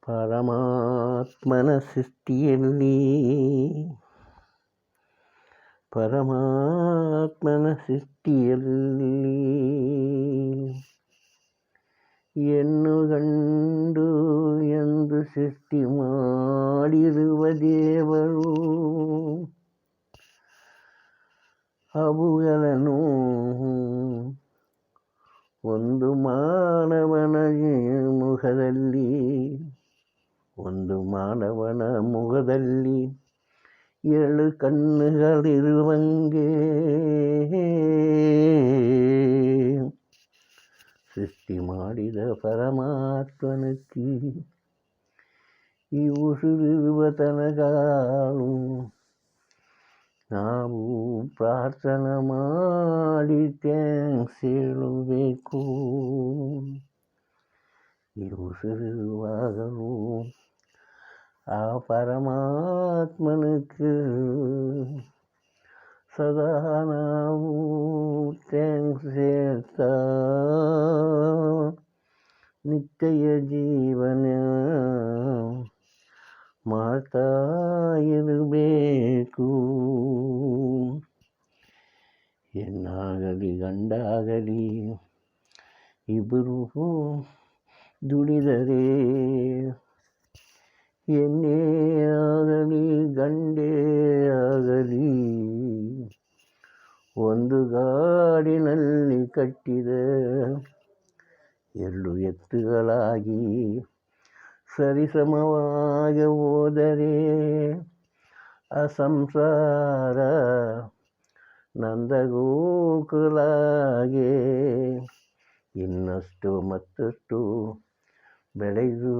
ಪರಮಾತ್ಮನ ಸೃಷ್ಟಿಯಲ್ಲಿ ಹೆಣ್ಣು ಗಂಡು ಎಂದು ಸೃಷ್ಟಿ ಮಾಡಿರುವ ದೇವರು ಅವುಗಳನ್ನು ಒಂದು ಮಾನವನ ಮುಖದಲ್ಲಿ ಎರಡು ಕಣ್ಣುಗಳಿರುವಂಗೆ ಸೃಷ್ಟಿ ಮಾಡಿದ ಪರಮಾತ್ಮನಕ್ಕೆ ಈ ಉಸಿರಿರುವ ತನಗಾಳು ನಾವು ಪ್ರಾರ್ಥನೆ ಮಾಡಿ ಥ್ಯಾಂಕ್ಸ್ ಹೇಳಬೇಕು. ಈ ಉಸಿರಿರುವಾಗಲೂ ಆ ಪರಮಾತ್ಮನಕ್ಕೆ ಸದಾ ನಾವು ಥ್ಯಾಂಕ್ಸ್ ಹೇಳ್ತಾ ನಿತ್ಯ ಜೀವನ ಮಾಡ್ತಾ ಇರಬೇಕು. ಹೆಣ್ಣಾಗಲಿ ಗಂಡಾಗಲಿ ಇಬ್ಬರು ದುಡಿದರೆ, ಹೆಣ್ಣೇ ಆಗಲಿ ಗಂಡೇ ಆಗಲಿ ಒಂದು ಗಾಡಿನಲ್ಲಿ ಕಟ್ಟಿದ ಎರಡು ಎತ್ತುಗಳಾಗಿ ಸರಿಸಮವಾಗಿ ಹೋದರೆ ಆ ಸಂಸಾರ ನಂದಗೋಕುಲಾಗೆ ಇನ್ನಷ್ಟು ಮತ್ತಷ್ಟು ಬೆಳೆದು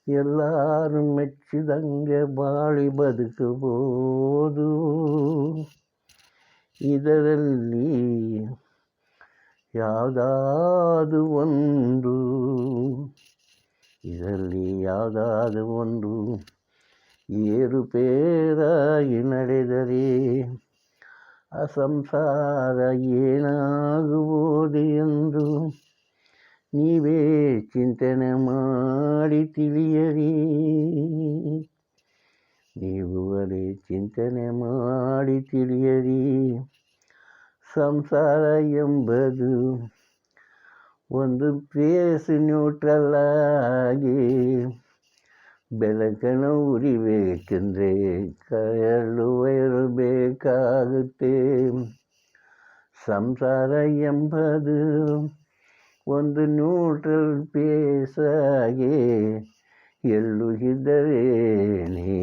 ಎಲ್ಲರೂ ಮೆಚ್ಚಿದಂಗೆ ಬಾಳಿ ಬದುಕಬಹುದು. ಇದರಲ್ಲಿ ಯಾವುದಾದರೂ ಒಂದು ಏರುಪೇರಾಗಿ ನಡೆದರೆ ಆ ಸಂಸಾರ ಏನಾಗುವುದು ಎಂದು ನೀವೇ ಚಿಂತನೆ ಮಾಡಿ ತಿಳಿಯಿರಿ. ಸಂಸಾರ ಎಂಬುದು ಒಂದು ಫೇಸ್ ನ್ಯೂಟ್ರಲ್ ಆಗಿ ಬೆಳಕನ್ನು ಉರಿಬೇಕೆಂದರೆ ಎರಡು ವೈರು ಬೇಕಾಗುತ್ತೆ. ಸಂಸಾರ ಎಂಬುದು ಒಂದು ನ್ಯೂಟ್ರಲ್ ಫೇಸ್ ಆಗಿ ಎಳ್ಳು ಇದ್ದರೇನೆ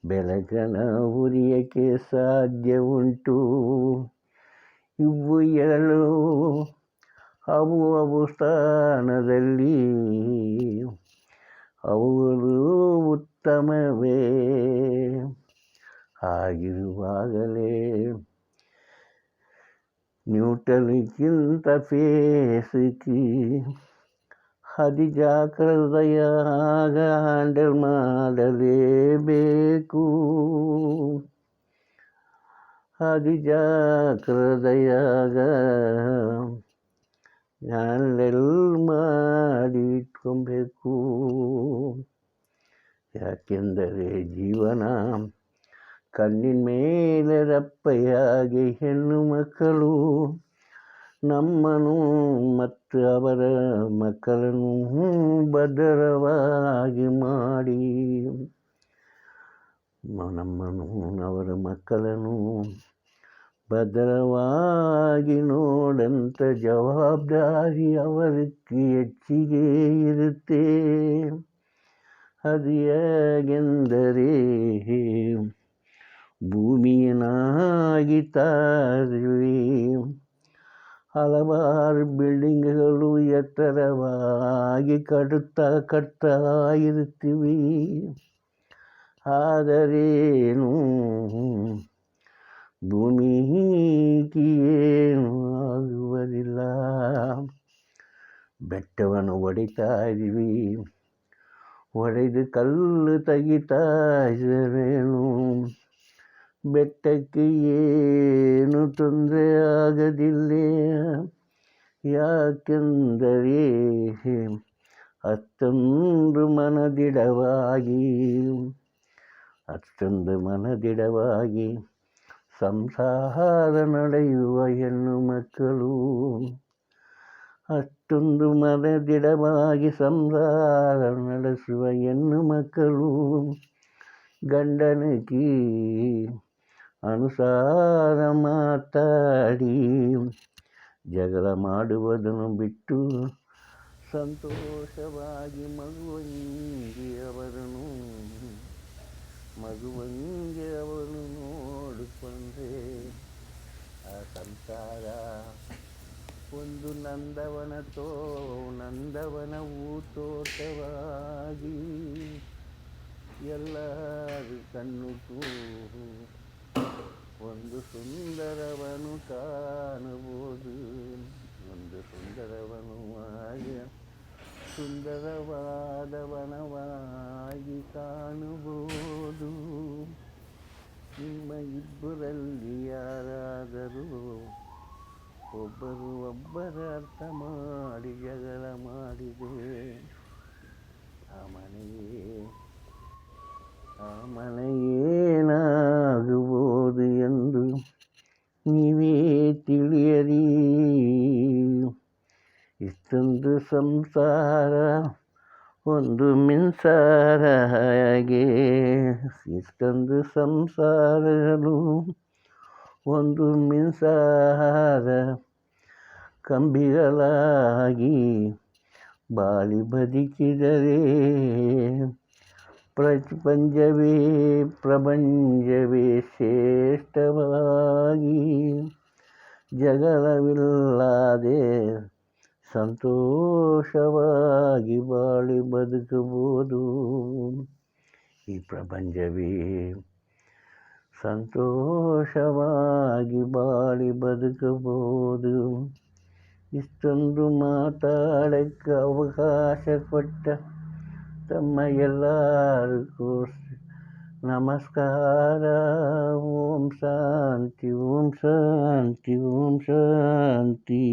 ಬೆಳಕನ್ನು ಉರಿಯಕ್ಕೆ ಸಾಧ್ಯ ಉಂಟು. ಇವು ಎರಡು ಅವು ಸ್ಥಾನದಲ್ಲಿ ಅವುಗಳು ಉತ್ತಮವೇ ಆಗಿರುವಾಗಲೇ ನ್ಯೂಟ್ರಲ್ಗಿಂತ ಫೇಸ್ಗೆ ಅತಿ ಜಾಗ್ರತೆಯಾಗ ಹ್ಯಾಂಡಲ್ ಮಾಡಲೇಬೇಕು. ಅತಿ ಜಾಗ್ರತೆಯಾಗ ಹ್ಯಾಂಡಲ್ ಮಾಡಿ ಇಟ್ಕೊಬೇಕು. ಯಾಕೆಂದರೆ ಜೀವನ ಕಣ್ಣಿನ ಮೇಲೆ ರಪ್ಪೆಯಾಗಿ ಹೆಣ್ಣು ಮಕ್ಕಳು ನಮ್ಮನ್ನು ಮತ್ತು ಅವರ ಮಕ್ಕಳನ್ನು ಭದ್ರವಾಗಿ ಮಾಡಿ ನಮ್ಮನ್ನು ಅವರ ಮಕ್ಕಳನ್ನು ಭದ್ರವಾಗಿ ನೋಡಂಥ ಜವಾಬ್ದಾರಿ ಅವರಿಗೆ ಹೆಚ್ಚಿಗೆ ಇರುತ್ತೆ. ಅದು ಹೇಗೆಂದರೆ ಭೂಮಿಯನ್ನಾಗಿದ್ದಾರೆ ಹಲವಾರು ಬಿಲ್ಡಿಂಗ್ಗಳು ಎತ್ತರವಾಗಿ ಕಟ್ತಾ ಇರುತ್ತೀವಿ. ಆದರೇನು ಭೂಮಿಗೆ ಏನು ಆಗುವುದಿಲ್ಲ. ಬೆಟ್ಟವನ್ನು ಹೊಡಿತಾ ಇದ್ದೀವಿ, ಹೊಡೆದು ಕಲ್ಲು ತೆಗಿತಾ ಇದ್ದರೇನು ಬೆಟ್ಟಕ್ಕೆ ಏನು ತೊಂದರೆ ಆಗದಿಲ್ಲ. ಯಾಕೆಂದರೆ ಅಷ್ಟೊಂದು ಮನದಿಡವಾಗಿ ಸಂಸಾರ ನಡೆಯುವ ಹೆಣ್ಣು ಮಕ್ಕಳು. ಅಷ್ಟೊಂದು ಮನದಿಡವಾಗಿ ಸಂಸಾರ ನಡೆಸುವ ಹೆಣ್ಣು ಮಕ್ಕಳು. ಗಂಡನಿಗೆ ಅನುಸಾರ ಮಾತಾಡಿ ಜಗಳ ಮಾಡುವುದನ್ನು ಬಿಟ್ಟು ಸಂತೋಷವಾಗಿ ಮಗುವಂಗೆ ಅವನು ನೋಡಿಕೊಂಡ್ರೆ ಆ ಸಂಸಾರ ಒಂದು ನಂದವನ ಹೂತೋಟವಾಗಿ ಎಲ್ಲರೂ ಕಣ್ಣುಗೂ ಒಂದು ಸುಂದರವನು ಕಾಣಬಹುದು. ಒಂದು ಸುಂದರವಾದವನವಾಗಿ ಕಾಣಬಹುದು. ನಿಮ್ಮ ಇಬ್ಬರಲ್ಲಿ ಯಾರಾದರೂ ಒಬ್ಬರ ಅರ್ಥ ಮಾಡಿ ಜಗಳ ಮಾಡಿದೆ ಆ ಮನೆಯೇನಾಗುವುದು ಎಂದು ನೀವೇ ತಿಳಿಯರಿ. ಇಷ್ಟೊಂದು ಸಂಸಾರ ಒಂದು ಮಿಂಸಾರ ಹಾಗೆ, ಇಷ್ಟೊಂದು ಸಂಸಾರಗಳು ಒಂದು ಮಿಂಸಾರ ಕಂಬಿಗಳಾಗಿ ಬಾಳಿ ಬದುಕಿದರೆ ಪ್ರಪಂಚವೇ ಶ್ರೇಷ್ಠವಾಗಿ ಜಗಳವಿಲ್ಲದೆ ಸಂತೋಷವಾಗಿ ಬಾಳಿ ಬದುಕಬಹುದು. ಈ ಪ್ರಪಂಚವೇ ಸಂತೋಷವಾಗಿ ಬಾಳಿ ಬದುಕಬಹುದು. ಇಷ್ಟೊಂದು ಮಾತಾಡಕ್ಕೆ ಅವಕಾಶ ಕೊಟ್ಟ ತಮ್ಮ ಎಲ್ಲರಿಗೂ ನಮಸ್ಕಾರ. ಓಂ ಶಾಂತಿ, ಓಂ ಶಾಂತಿ, ಓಂ ಶಾಂತಿ.